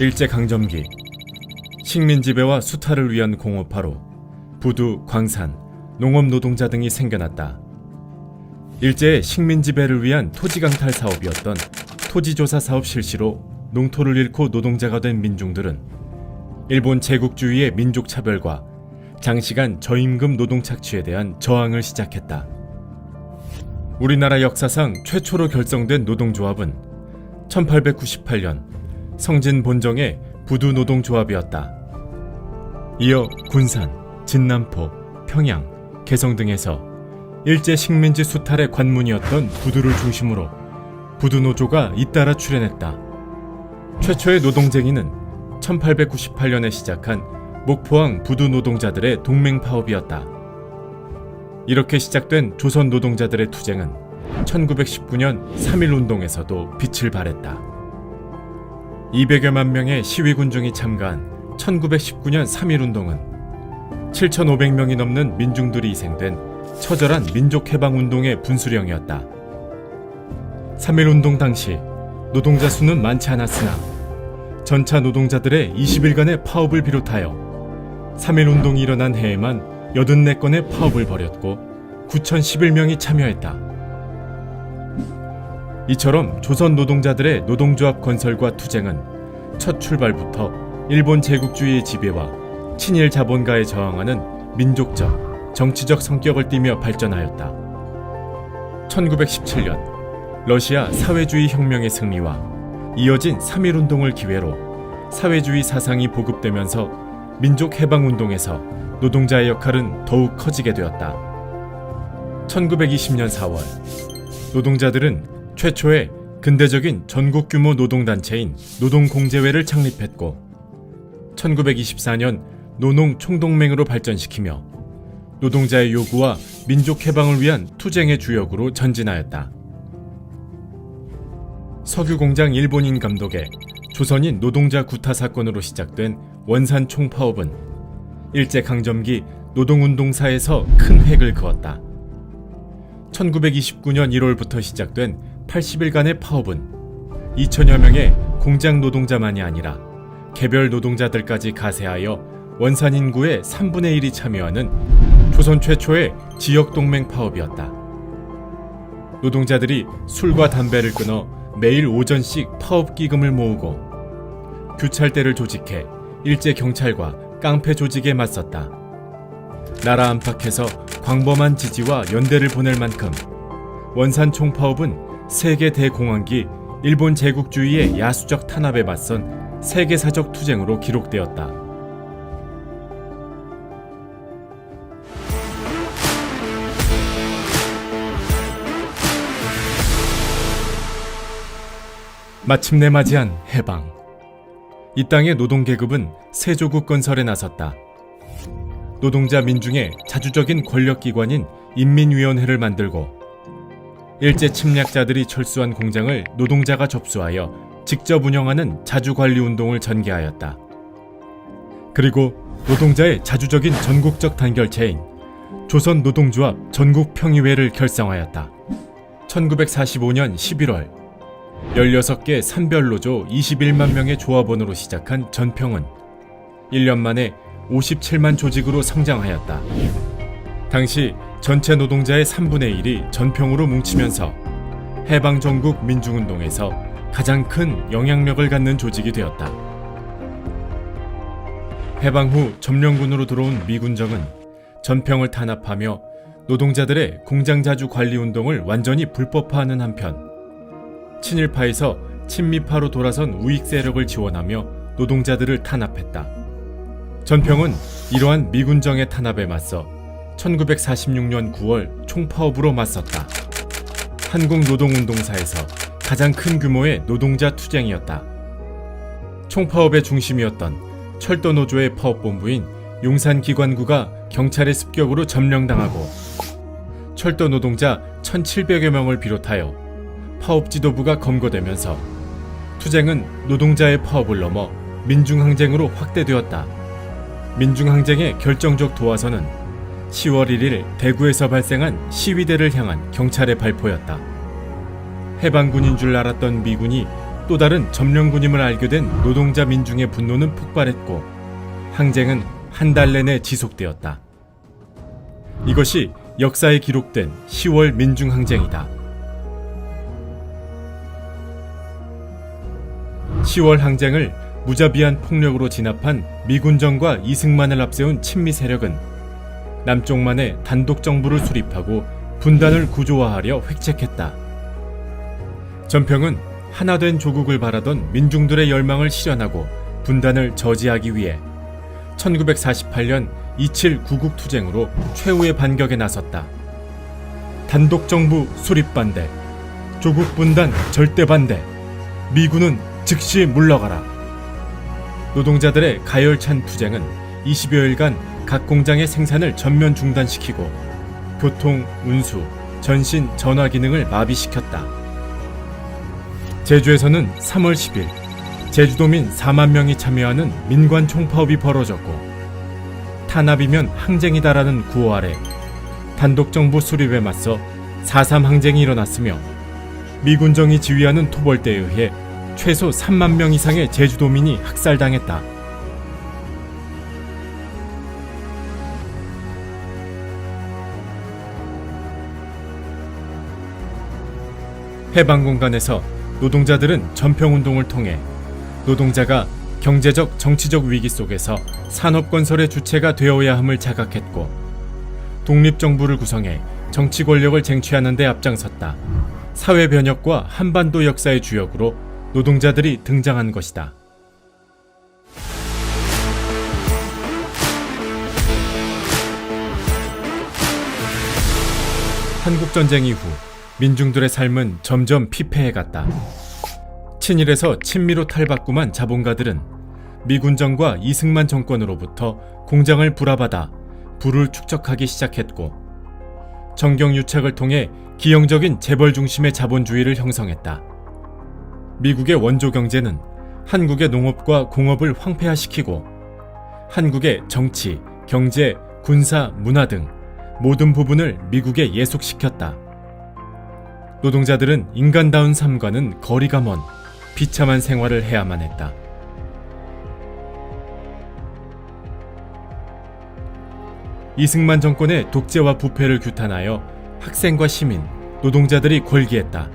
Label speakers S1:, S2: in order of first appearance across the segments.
S1: 일제강점기 식민지배와 수탈을 위한 공업화로 부두, 광산, 농업 노동자 등이 생겨났다. 일제의 식민지배를 위한 토지강탈 사업이었던 토지조사 사업 실시로 농토를 잃고 노동자가 된 민중들은 일본 제국주의의 민족차별과 장시간 저임금 노동 착취에 대한 저항을 시작했다. 우리나라 역사상 최초로 결성된 노동조합은 1898년 성진 본정의 부두 노동조합이었다. 이어 군산, 진남포, 평양, 개성 등에서 일제 식민지 수탈의 관문이었던 부두를 중심으로 부두노조가 잇따라 출현했다. 최초의 노동쟁이는 1898년에 시작한 목포항 부두 노동자들의 동맹 파업이었다. 이렇게 시작된 조선 노동자들의 투쟁은 1919년 3.1운동에서도 빛을 발했다. 200여만 명의 시위군중이 참가한 1919년 3.1운동은 7,500명이 넘는 민중들이 희생된 처절한 민족해방운동의 분수령이었다. 3.1운동 당시 노동자 수는 많지 않았으나 전차 노동자들의 20일간의 파업을 비롯하여 3.1운동이 일어난 해에만 84건의 파업을 벌였고 9,011명이 참여했다. 이처럼 조선 노동자들의 노동조합 건설과 투쟁은 첫 출발부터 일본 제국주의의 지배와 친일 자본가에 저항하는 민족적, 정치적 성격을 띠며 발전하였다. 1917년 러시아 사회주의 혁명의 승리와 이어진 3.1운동을 기회로 사회주의 사상이 보급되면서 민족해방운동에서 노동자의 역할은 더욱 커지게 되었다. 1920년 4월 노동자들은 최초의 근대적인 전국 규모 노동단체인 노동공제회를 창립했고 1924년 노농총동맹으로 발전시키며 노동자의 요구와 민족해방을 위한 투쟁의 주역으로 전진하였다. 석유공장 일본인 감독의 조선인 노동자 구타 사건으로 시작된 원산 총파업은 일제강점기 노동운동사에서 큰 획을 그었다. 1929년 1월부터 시작된 80일간의 파업은 2천여 명의 공장 노동자만이 아니라 개별 노동자들까지 가세하여 원산 인구의 3분의 1이 참여하는 조선 최초의 지역동맹 파업이었다. 노동자들이 술과 담배를 끊어 매일 오전씩 파업 기금을 모으고 규찰대를 조직해 일제 경찰과 깡패 조직에 맞섰다. 나라 안팎에서 광범한 지지와 연대를 보낼 만큼 원산 총파업은 세계 대공황기 일본 제국주의의 야수적 탄압에 맞선 세계사적 투쟁으로 기록되었다. 마침내 맞이한 해방. 이 땅의 노동계급은 세조국 건설에 나섰다. 노동자 민중의 자주적인 권력기관인 인민위원회를 만들고 일제 침략자들이 철수한 공장을 노동자가 접수하여 직접 운영하는 자주관리운동을 전개하였다. 그리고 노동자의 자주적인 전국적 단결체인 조선노동조합 전국평의회를 결성하였다. 1945년 11월 16개 산별노조 21만 명의 조합원으로 시작한 전평은 1년 만에 57만 조직으로 성장하였다. 당시 전체 노동자의 3분의 1이 전평으로 뭉치면서 해방전국 민중운동에서 가장 큰 영향력을 갖는 조직이 되었다. 해방 후 점령군으로 들어온 미군정은 전평을 탄압하며 노동자들의 공장자주 관리운동을 완전히 불법화하는 한편 친일파에서 친미파로 돌아선 우익 세력을 지원하며 노동자들을 탄압했다. 전평은 이러한 미군정의 탄압에 맞서 1946년 9월 총파업으로 맞섰다. 한국노동운동사에서 가장 큰 규모의 노동자 투쟁이었다. 총파업의 중심이었던 철도노조의 파업본부인 용산기관구가 경찰의 습격으로 점령당하고 철도 노동자 1,700여 명을 비롯하여 파업 지도부가 검거되면서 투쟁은 노동자의 파업을 넘어 민중항쟁으로 확대되었다. 민중항쟁의 결정적 도화선은 10월 1일 대구에서 발생한 시위대를 향한 경찰의 발포였다. 해방군인 줄 알았던 미군이 또 다른 점령군임을 알게 된 노동자 민중의 분노는 폭발했고 항쟁은 한 달 내내 지속되었다. 이것이 역사에 기록된 10월 민중항쟁이다. 10월 항쟁을 무자비한 폭력으로 진압한 미군정과 이승만을 앞세운 친미 세력은 남쪽만의 단독 정부를 수립하고 분단을 구조화하려 획책했다. 전평은 하나된 조국을 바라던 민중들의 열망을 실현하고 분단을 저지하기 위해 1948년 27 구국투쟁으로 최후의 반격에 나섰다. 단독정부 수립 반대, 조국 분단 절대 반대, 미군은 즉시 물러가라. 노동자들의 가열찬 투쟁은 20여일간 각 공장의 생산을 전면 중단시키고 교통, 운수, 전신, 전화 기능을 마비시켰다. 제주에서는 3월 10일 제주도민 4만 명이 참여하는 민관 총파업이 벌어졌고 탄압이면 항쟁이다라는 구호 아래 단독정부 수립에 맞서 4.3 항쟁이 일어났으며 미군정이 지휘하는 토벌대에 의해 최소 3만 명 이상의 제주도민이 학살당했다. 해방공간에서 노동자들은 전평운동을 통해 노동자가 경제적, 정치적 위기 속에서 산업건설의 주체가 되어야 함을 자각했고 독립정부를 구성해 정치 권력을 쟁취하는 데 앞장섰다. 사회 변혁과 한반도 역사의 주역으로 노동자들이 등장한 것이다. 한국전쟁 이후 민중들의 삶은 점점 피폐해갔다. 친일에서 친미로 탈바꿈한 자본가들은 미군정과 이승만 정권으로부터 공장을 불화받아 부를 축적하기 시작했고 정경유착을 통해 기형적인 재벌 중심의 자본주의를 형성했다. 미국의 원조 경제는 한국의 농업과 공업을 황폐화시키고 한국의 정치, 경제, 군사, 문화 등 모든 부분을 미국에 예속시켰다. 노동자들은 인간다운 삶과는 거리가 먼 비참한 생활을 해야만 했다. 이승만 정권의 독재와 부패를 규탄하여 학생과 시민, 노동자들이 골기했다.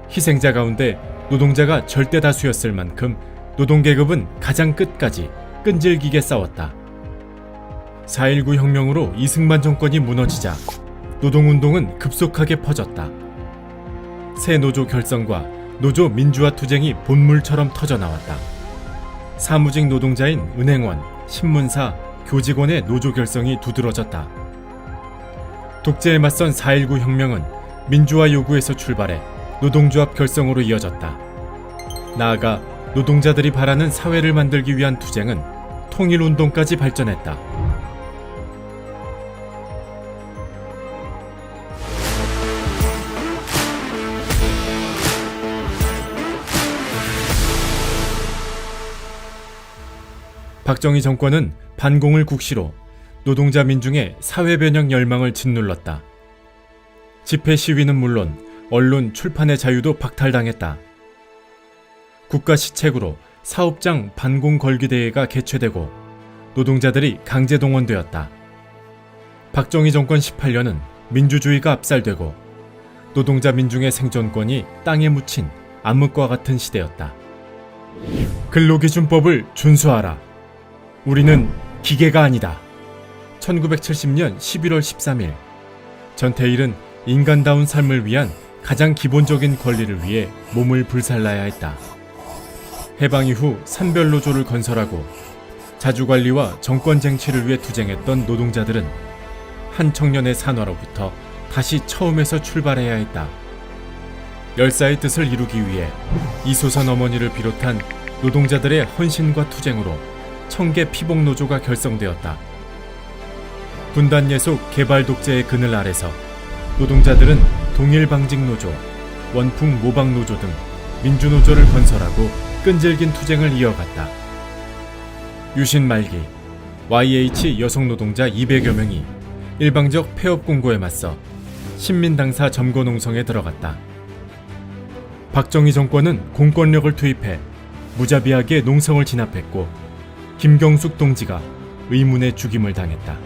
S1: 희생자 가운데 노동자가 절대 다수였을 만큼 노동계급은 가장 끝까지 끈질기게 싸웠다. 4.19 혁명으로 이승만 정권이 무너지자 노동운동은 급속하게 퍼졌다. 새 노조 결성과 노조 민주화 투쟁이 본물처럼 터져나왔다. 사무직 노동자인 은행원, 신문사, 교직원의 노조 결성이 두드러졌다. 독재에 맞선 4.19 혁명은 민주화 요구에서 출발해 노동조합 결성으로 이어졌다. 나아가 노동자들이 바라는 사회를 만들기 위한 투쟁은 통일운동까지 발전했다. 박정희 정권은 반공을 국시로 노동자 민중의 사회변혁 열망을 짓눌렀다. 집회 시위는 물론 언론 출판의 자유도 박탈당했다. 국가 시책으로 사업장 반공 걸기대회가 개최되고 노동자들이 강제 동원되었다. 박정희 정권 18년은 민주주의가 압살되고 노동자 민중의 생존권이 땅에 묻힌 암흑과 같은 시대였다. 근로기준법을 준수하라. 우리는 기계가 아니다. 1970년 11월 13일 전태일은 인간다운 삶을 위한 가장 기본적인 권리를 위해 몸을 불살라야 했다. 해방 이후 산별노조를 건설하고 자주관리와 정권 쟁취를 위해 투쟁했던 노동자들은 한 청년의 산화로부터 다시 처음에서 출발해야 했다. 열사의 뜻을 이루기 위해 이소선 어머니를 비롯한 노동자들의 헌신과 투쟁으로 청계 피복노조가 결성되었다. 분단 예속 개발 독재의 그늘 아래서 노동자들은 동일방직노조, 원풍 모방노조 등 민주노조를 건설하고 끈질긴 투쟁을 이어갔다. 유신 말기 YH 여성노동자 200여 명이 일방적 폐업 공고에 맞서 신민당사 점거농성에 들어갔다. 박정희 정권은 공권력을 투입해 무자비하게 농성을 진압했고 김경숙 동지가 의문의 죽임을 당했다.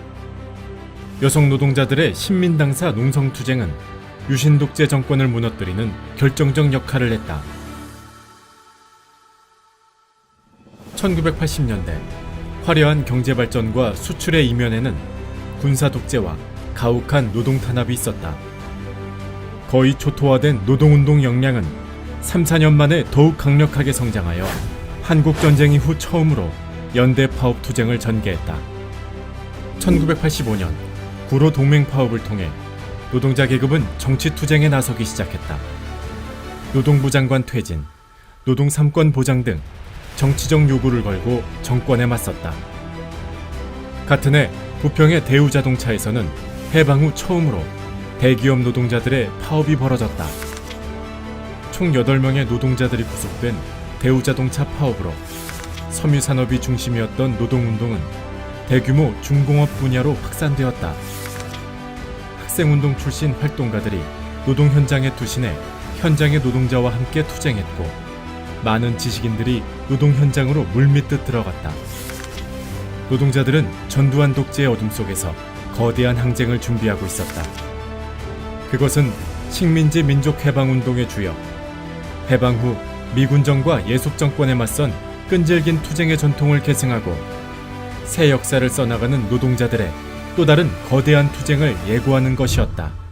S1: 여성 노동자들의 신민당사 농성투쟁은 유신독재 정권을 무너뜨리는 결정적 역할을 했다. 1980년대 화려한 경제발전과 수출의 이면에는 군사독재와 가혹한 노동탄압이 있었다. 거의 초토화된 노동운동 역량은 3, 4년 만에 더욱 강력하게 성장하여 한국전쟁 이후 처음으로 연대 파업 투쟁을 전개했다. 1985년 구로 동맹 파업을 통해 노동자 계급은 정치 투쟁에 나서기 시작했다. 노동부 장관 퇴진, 노동 3권 보장 등 정치적 요구를 걸고 정권에 맞섰다. 같은 해 부평의 대우자동차에서는 해방 후 처음으로 대기업 노동자들의 파업이 벌어졌다. 총 8명의 노동자들이 구속된 대우자동차 파업으로 섬유산업이 중심이었던 노동운동은 대규모 중공업 분야로 확산되었다. 학생운동 출신 활동가들이 노동 현장에 투신해 현장의 노동자와 함께 투쟁했고 많은 지식인들이 노동 현장으로 물밀듯 들어갔다. 노동자들은 전두환 독재의 어둠 속에서 거대한 항쟁을 준비하고 있었다. 그것은 식민지 민족해방운동의 주역, 해방 후 미군정과 예속정권에 맞선 끈질긴 투쟁의 전통을 계승하고 새 역사를 써나가는 노동자들의 또 다른 거대한 투쟁을 예고하는 것이었다.